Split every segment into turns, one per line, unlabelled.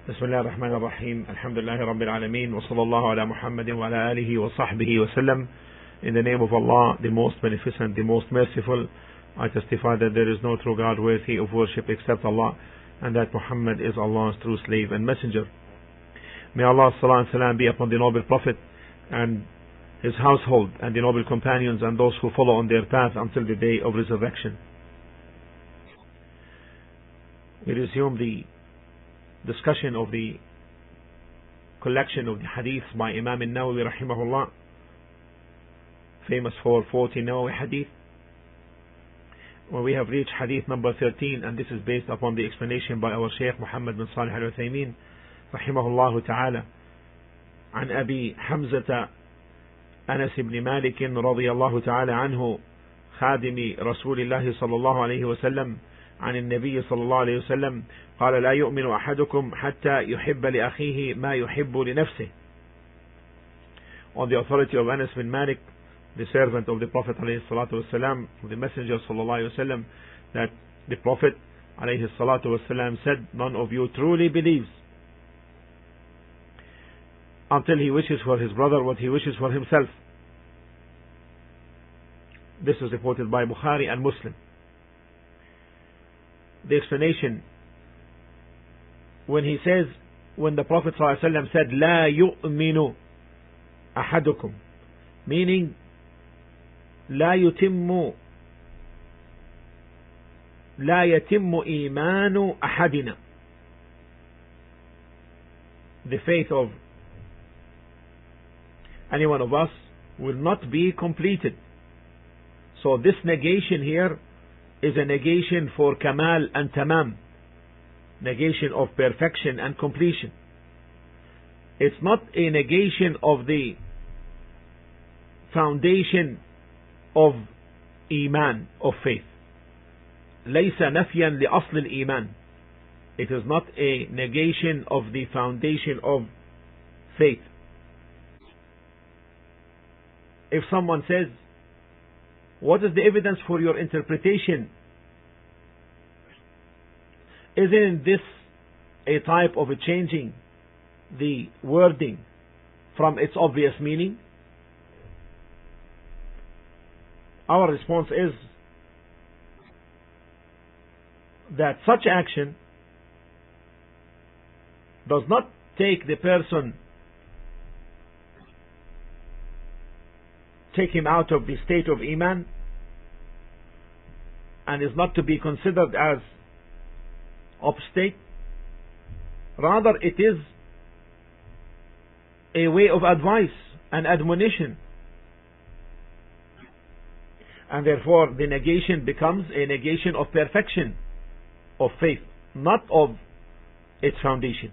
بسم الله الرحمن الرحيم الحمد لله رب العالمين وصلى الله على محمد وعلى آله وصحبه وسلم. In the name of Allah, the most beneficent, the most merciful, I testify that there is no true God worthy of worship except Allah, and that Muhammad is Allah's true slave and messenger. May Allah's salah and salam be upon the noble Prophet and his household and the noble companions and those who follow on their path until the day of resurrection. We resume the discussion of the collection of the hadiths by Imam An-Nawawi Rahimahullah, famous for 40 Nawawi hadith, where we have reached hadith number 13, and this is based upon the explanation by our Shaykh Muhammad bin Salih Al-Uthaymeen Rahimahullah Ta'ala. عن أبي حمزة أنس بن مالك رضي الله تعالى عنه خادم رسول الله صلى الله عليه وسلم عن النبي صلى الله عليه وسلم قال لا يؤمن أحدكم حتى يحب لأخيه ما يحب لنفسه. On the authority of Anas bin Malik, the servant of the Prophet عليه الصلاة والسلام, of the Messenger صلى الله عليه وسلم, that the Prophet عليه الصلاة والسلام said, none of you truly believes until he wishes for his brother what he wishes for himself. This is reported by Bukhari and Muslim. The explanation, when he says, when the Prophet ﷺ said لا يؤمن أحدكم, meaning لا يتم إيمان أحدنا, the faith of any one of us will not be completed. So this negation here is a negation for kamal and tamam, negation of perfection and completion. It's not a negation of the foundation of iman, of faith. ليس نفيا لأصل الإيمان. It is not a negation of the foundation of faith. If someone says, what is the evidence for your interpretation? Isn't this a type of changing the wording from its obvious meaning? Our response is that such action does not take the person, take him out of the state of Iman, and is not to be considered as apostate. Rather, it is a way of advice and admonition, and therefore the negation becomes a negation of perfection of faith, not of its foundation.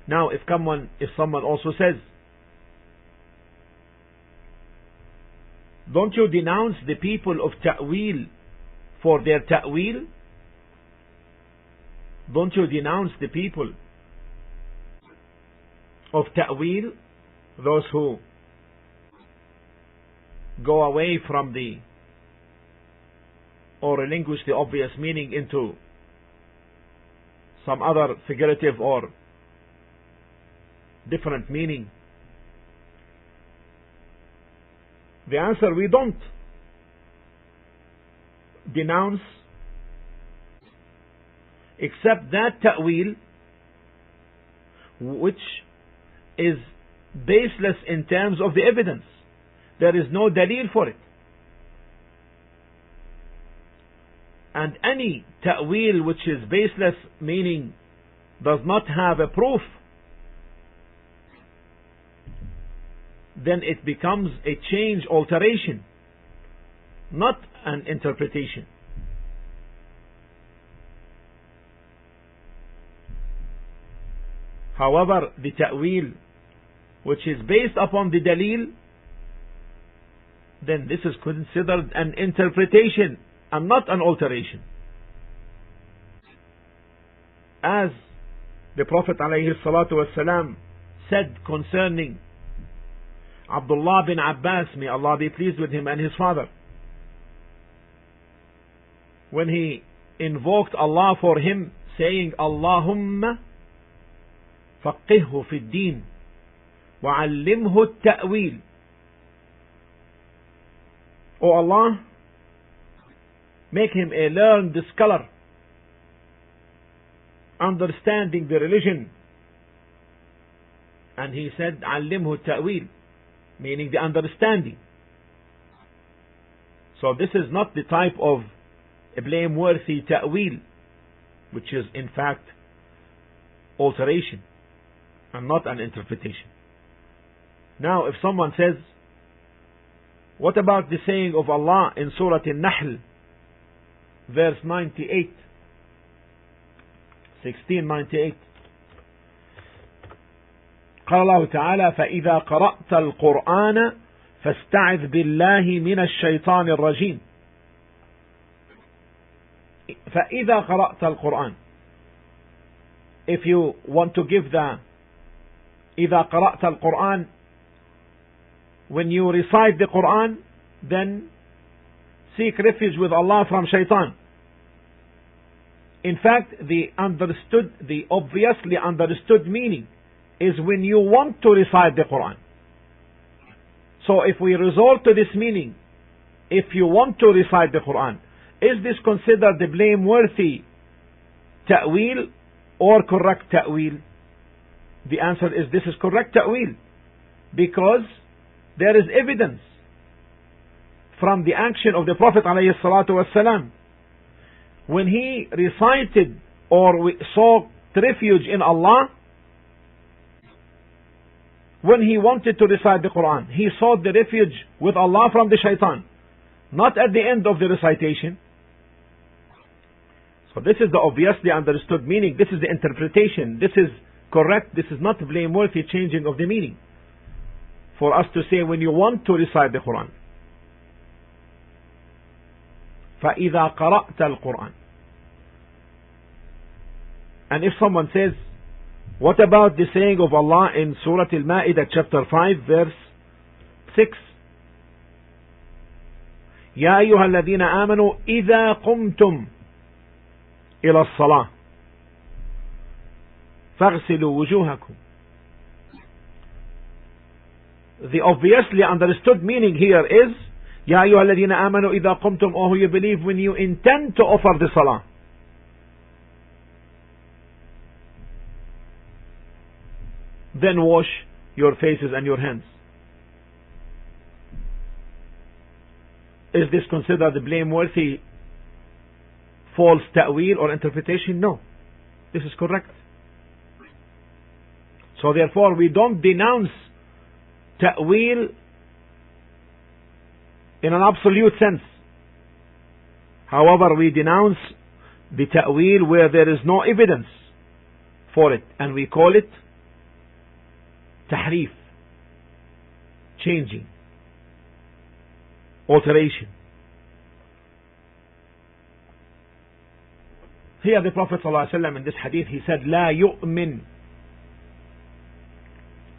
Now, if someone also says, don't you denounce the people of ta'wil for their ta'wil? Don't you denounce the people of ta'wil, those who go away from or relinquish the obvious meaning into some other figurative or different meaning? The answer, we don't denounce except that ta'wil which is baseless in terms of the evidence. There is no dalil for it. And any ta'wil which is baseless, meaning does not have a proof, then it becomes a change, alteration, not an interpretation. However, the ta'wil which is based upon the dalil, then this is considered an interpretation and not an alteration. As the Prophet ﷺ said concerning Abdullah bin Abbas, may Allah be pleased with him, and his father, when he invoked Allah for him, saying, Allahumma faqihhu fi ddin wa'allimhu at-ta'wil. O Allah, make him a learned scholar, understanding the religion. And he said, Allimhu at-ta'wil, meaning the understanding. So this is not the type of a blameworthy ta'wil, which is in fact alteration and not an interpretation. Now if someone says, what about the saying of Allah in Surah An-Nahl, verse 98, 1698, قال الله تعالى فإذا قرأت القرآن فاستعذ بالله من الشيطان الرجيم. فإذا قرأت القرآن, if you want to give the إذا قرأت القرآن, when you recite the Quran, then seek refuge with Allah from shaitan. In fact, the obviously understood meaning is when you want to recite the Quran. So if we resort to this meaning, if you want to recite the Quran, is this considered the blameworthy ta'wil or correct ta'wil? The answer is this is correct ta'wil, because there is evidence from the action of the Prophet ﷺ when he recited or sought refuge in Allah. When he wanted to recite the Quran, he sought the refuge with Allah from the shaitan, not at the end of the recitation. So this is the obviously understood meaning. This is the interpretation. This is correct. This is not blameworthy changing of the meaning for us to say when you want to recite the Quran. فَإِذَا قَرَأْتَ الْقُرْآنَ. And if someone says, what about the saying of Allah in Surah Al-Ma'idah chapter 5 verse 6? يَا أَيُّهَا الَّذِينَ آمَنُوا إِذَا قُمْتُمْ إِلَى الصَّلَاةِ فَاغْسِلُوا وُجُوهَكُمْ. The obviously understood meaning here is, يَا أَيُّهَا الَّذِينَ آمَنُوا إِذَا قُمْتُمْ, oh you believe, when you intend to offer the salah, then wash your faces and your hands. Is this considered a blameworthy false ta'wil or interpretation? No. This is correct. So therefore we don't denounce ta'wil in an absolute sense. However, we denounce the ta'wil where there is no evidence for it, and we call it tahrif, changing, alteration. Here the Prophet ﷺ in this hadith, he said, لا يؤمن,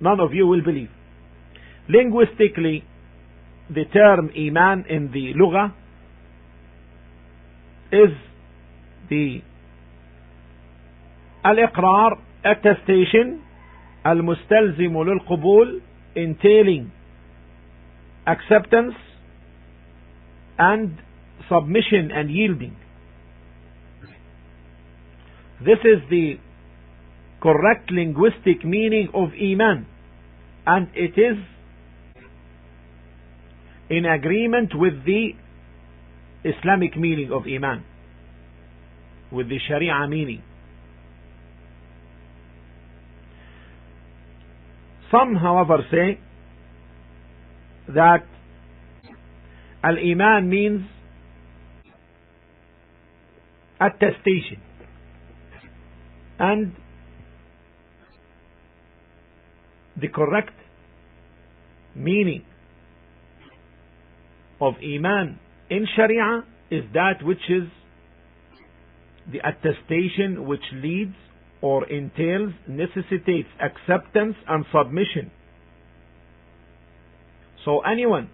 none of you will believe. Linguistically, the term iman in the lugha is the al-iqrar, attestation, al-mustalzim lil-qubul, entailing acceptance and submission and yielding. This is the correct linguistic meaning of iman, and it is in agreement with the Islamic meaning of iman, with the Sharia meaning. Some, however, say that al-iman means attestation, and the correct meaning of iman in Sharia is that which is the attestation which leads or entails, necessitates acceptance and submission. So anyone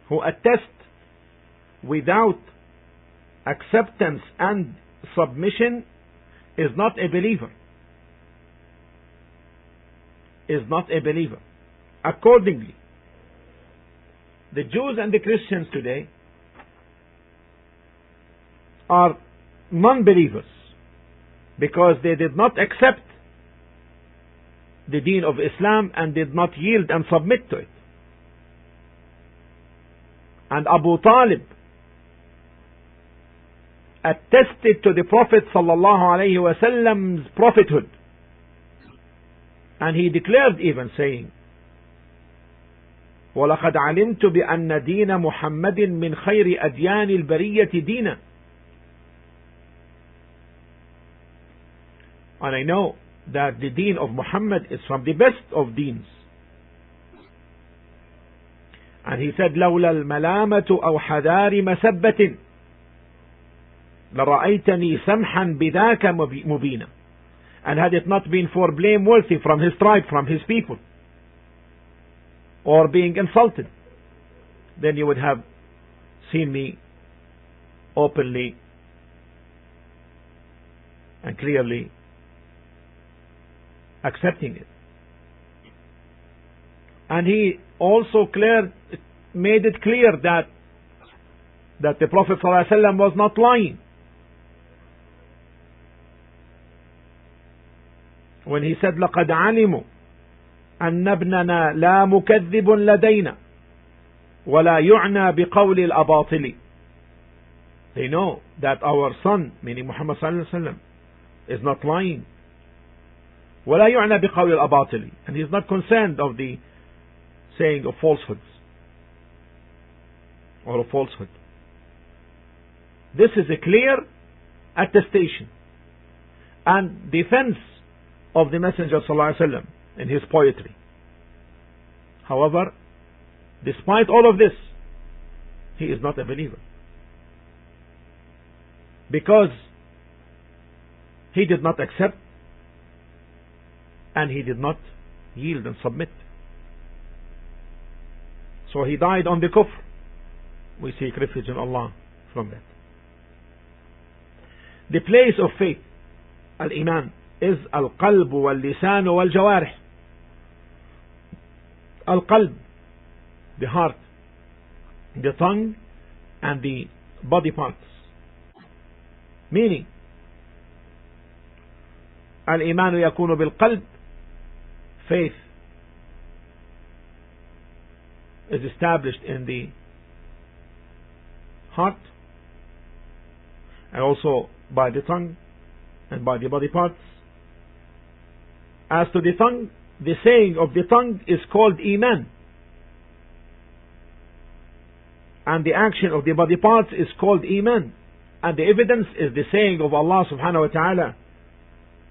who attests without acceptance and submission is not a believer. Is not a believer. Accordingly, the Jews and the Christians today are non-believers because they did not accept the deen of Islam and did not yield and submit to it. And Abu Talib attested to the Prophet ﷺ's prophethood, and he declared even saying, وَلَقَدْ عَلِمْتُ بِأَنَّ دِينَ مُحَمَّدٍ مِنْ خَيْرِ أَدْيَانِ الْبَرِيَّةِ دِينًا. And I know that the deen of Muhammad is from the best of deens. And he said, لولا الملامة أو حذار مسبة لرأيتني سمحا بذاك مبينا. And had it not been for blameworthy from his tribe, from his people, or being insulted, then you would have seen me openly and clearly accepting it. And he also made it clear that the Prophet ﷺ was not lying when he said, لَقَدْ عَلِمُوا أَنَّ ابْنَنَا لَا مُكَذِّبٌ لَدَيْنَا وَلَا يُعْنَى بِقَوْلِ الْأَبَاطِلِ. They know that our son, meaning Muhammad ﷺ, is not lying. وَلَا يُعْنَى بِقَوْلِ الْأَبَاطِلِ. And he is not concerned of the saying of falsehoods or a falsehood. This is a clear attestation and defense of the Messenger ﷺ in his poetry. However, despite all of this, he is not a believer, because he did not accept and he did not yield and submit. So he died on the kufr. We seek refuge in Allah from that. The place of faith, al-iman, is al-qalb wal-lisan wal-jawarih. Al-qalb, the heart, the tongue, and the body parts. Meaning, al-iman yakunu bil-qalb, faith is established in the heart and also by the tongue and by the body parts. As to the tongue, the saying of the tongue is called iman, and the action of the body parts is called iman, and the evidence is the saying of Allah subhanahu wa ta'ala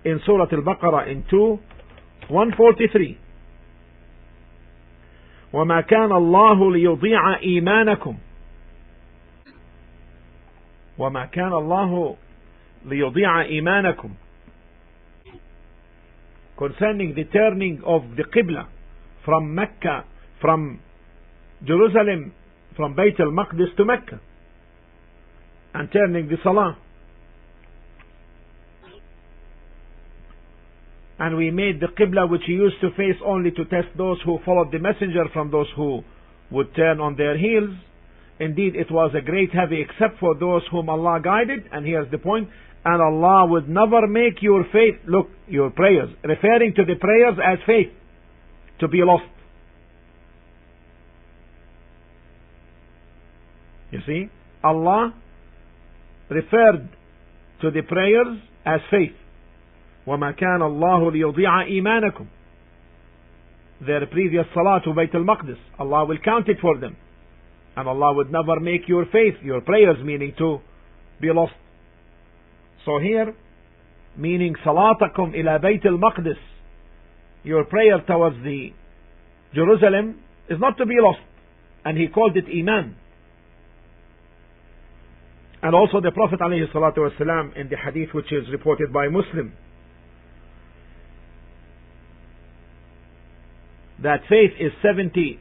in Surah Al-Baqarah in 2:143. وَمَا كَانَ اللَّهُ لِيُضِيعَ إِيمَانَكُمْ وَمَا كَانَ اللَّهُ لِيُضِيعَ إِيمَانَكُمْ. Concerning the turning of the Qibla from Mecca, from Jerusalem, from Bayt al-Maqdis to Mecca, and turning the Salah. And we made the Qibla which he used to face only to test those who followed the Messenger from those who would turn on their heels. Indeed, it was a great heavy except for those whom Allah guided. And here's the point. And Allah would never make your faith, look, your prayers, referring to the prayers as faith, to be lost. You see, Allah referred to the prayers as faith. وَمَا كَانَ اللَّهُ لِيُضِيعَ إِيمَانَكُمْ. Their previous salah to Bayt al-Maqdis, Allah will count it for them. And Allah would never make your faith, your prayers, meaning to be lost. So here, meaning salatakum ila Bayt al-Maqdis, your prayer towards the Jerusalem is not to be lost. And he called it iman. And also the Prophet ﷺ in the hadith which is reported by Muslim, that faith is 70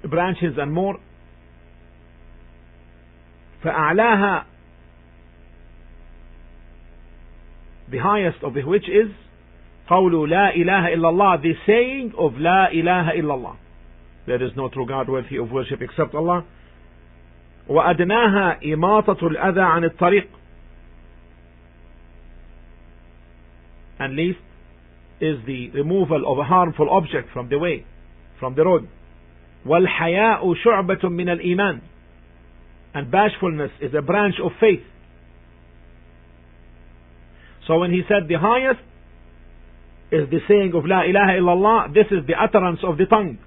branches and more, فأعلاها, the highest of which is قول لا إله إلا الله, the saying of لا إله إلا الله, there is no true God worthy of worship except Allah. وأدناها إماطة الأذى عن الطريق, and least is the removal of a harmful object from the way, from the road. وَالْحَيَاءُ شُعْبَةٌ مِّنَ الْإِيمَانِ, and bashfulness is a branch of faith. So when he said the highest is the saying of La ilaha illallah, this is the utterance of the tongue.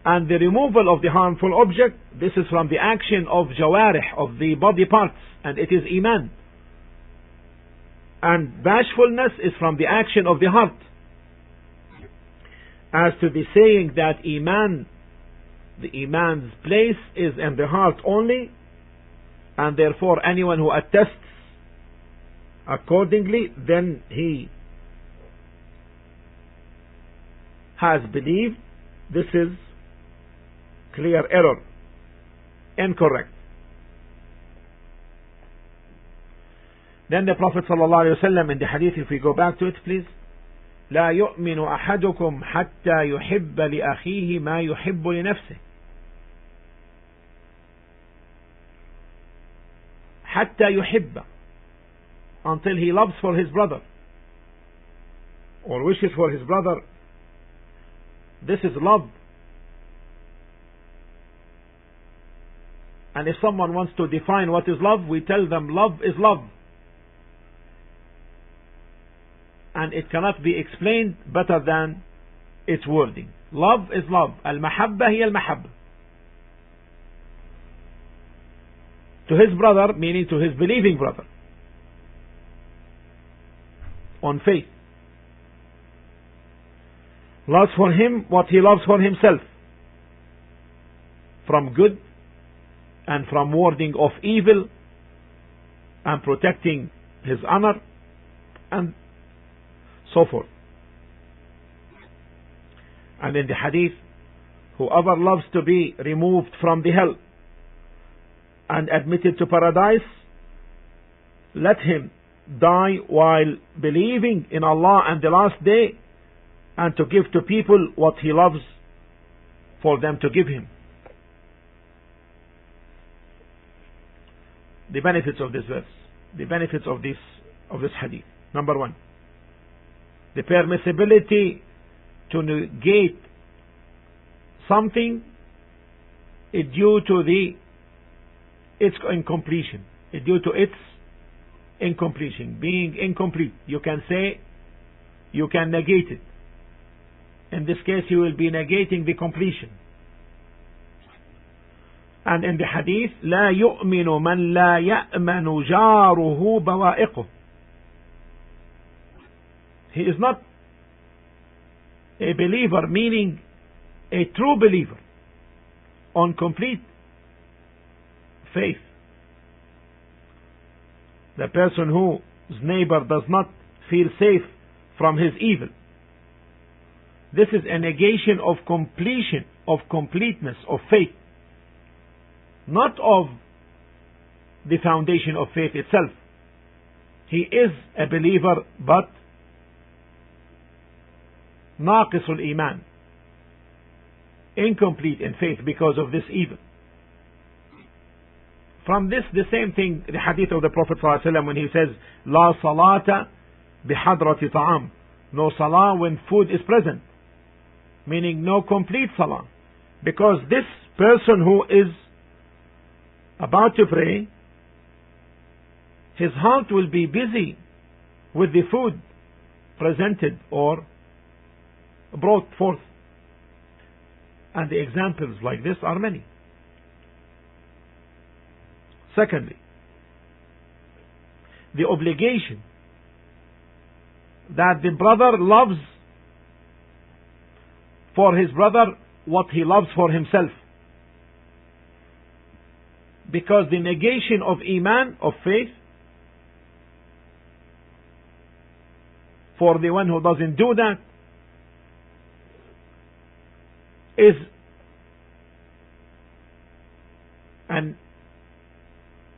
And the removal of the harmful object, this is from the action of jawarih, of the body parts, and it is iman. And bashfulness is from the action of the heart. As to the saying that iman, the iman's place is in the heart only, and therefore anyone who attests accordingly, then he has believed. This is clear error, incorrect. Then the Prophet ﷺ in the hadith, if we go back to it please, لا يؤمن أحدكم حتى يحب لأخيه ما يحب لنفسه. حتى يحب, until he loves for his brother or wishes for his brother. This is love. And if someone wants to define what is love, we tell them love is love. And it cannot be explained better than its wording. Love is love. Al-mahabba hiya al-mahabba. To his brother, meaning to his believing brother, on faith. Loves for him what he loves for himself, from good and from warding off evil and protecting his honor and so forth. And in the hadith, whoever loves to be removed from the hell and admitted to paradise, let him die while believing in Allah and the last day, and to give to people what he loves for them to give him. The benefits of this verse, the benefits of this hadith. Number one, the permissibility to negate something is due to its incompletion, due to its incompletion, being incomplete. You can say, you can negate it. In this case, you will be negating the completion. And in the hadith, لا يؤمن من لا يأمن جاره بوائقه. He is not a believer, meaning a true believer on complete faith. The person whose neighbor does not feel safe from his evil. This is a negation of completion, of completeness, of faith. Not of the foundation of faith itself. He is a believer, but ناقص الإيمان, incomplete in faith because of this evil. From this, the same thing, the hadith of the Prophet ﷺ when he says, لا صلاة بحضرة طعام, no salah when food is present, meaning no complete salah, because this person who is about to pray, his heart will be busy with the food presented or brought forth. And the examples like this are many. Secondly, the obligation that the brother loves for his brother what he loves for himself. Because the negation of iman, of faith, for the one who doesn't do that, is an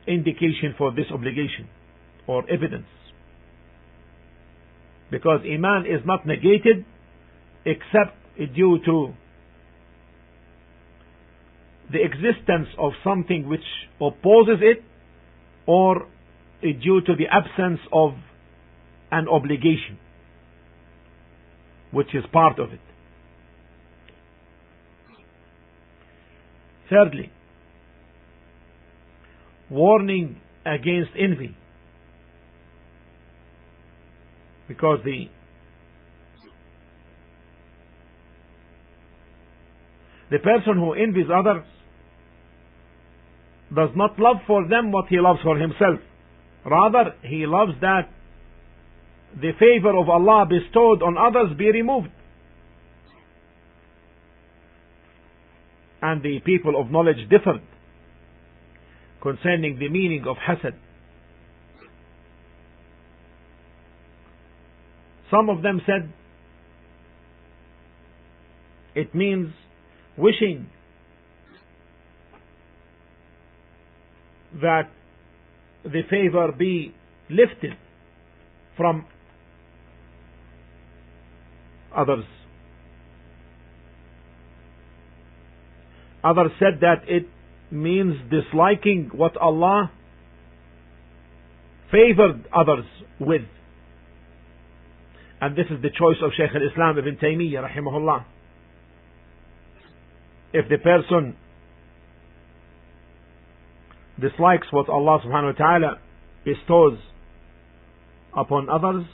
indication for this obligation or evidence. Because Iman is not negated except due to the existence of something which opposes it, or due to the absence of an obligation which is part of it. Thirdly, warning against envy. Because the person who envies others does not love for them what he loves for himself. Rather, he loves that the favor of Allah bestowed on others be removed. And the people of knowledge differed concerning the meaning of hasad. Some of them said it means wishing that the favor be lifted from others. Others said that it means disliking what Allah favored others with. And this is the choice of Shaykh al-Islam Ibn Taymiyyah rahimahullah. If the person dislikes what Allah subhanahu wa ta'ala bestows upon others,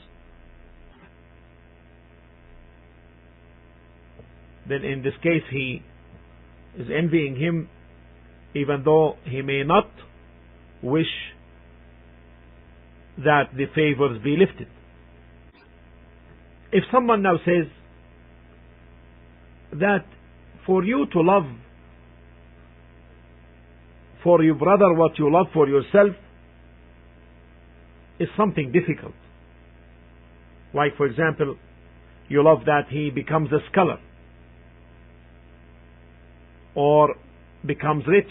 then in this case he is envying him, even though he may not wish that the favors be lifted. If someone now says that for you to love for your brother what you love for yourself is something difficult. Like, for example, you love that he becomes a scholar or becomes rich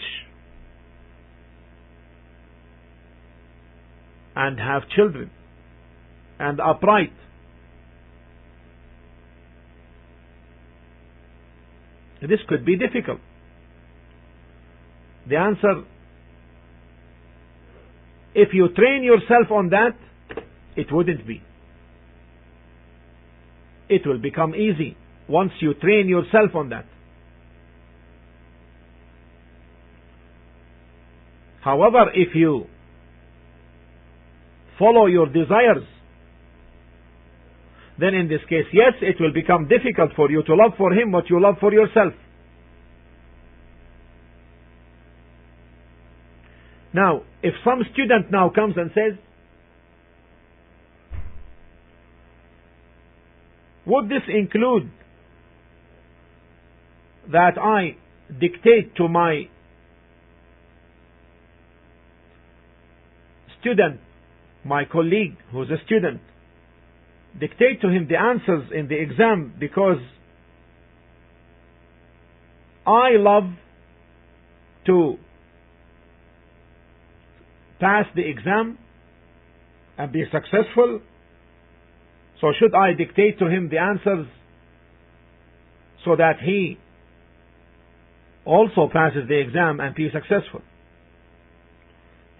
and have children and upright. This could be difficult. The answer, if you train yourself on that, it wouldn't be. It will become easy once you train yourself on that. However, if you follow your desires, then in this case, yes, it will become difficult for you to love for him what you love for yourself. Now, if some student now comes and says, would this include that I dictate to my student, my colleague who's a student, dictate to him the answers in the exam because I love to pass the exam and be successful, so should I dictate to him the answers so that he also passes the exam and be successful?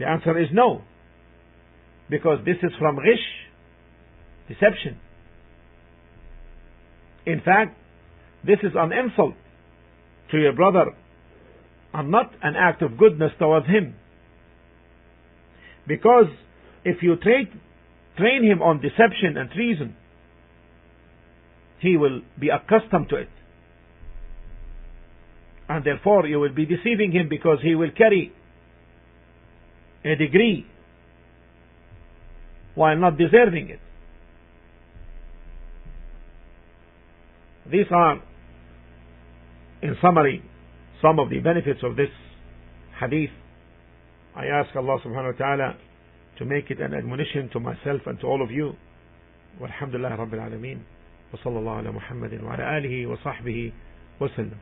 The answer is no, because this is from ghish, deception. In fact, this is an insult to your brother and not an act of goodness towards him. Because if you train him on deception and treason, he will be accustomed to it. And therefore you will be deceiving him because he will carry a degree while not deserving it. These are, in summary, some of the benefits of this hadith. I ask Allah subhanahu wa ta'ala to make it an admonition to myself and to all of you. Walhamdulillah Rabbil Alameen. Wa sallallahu ala Muhammadin wa ala alihi wa sahbihi wa sallam.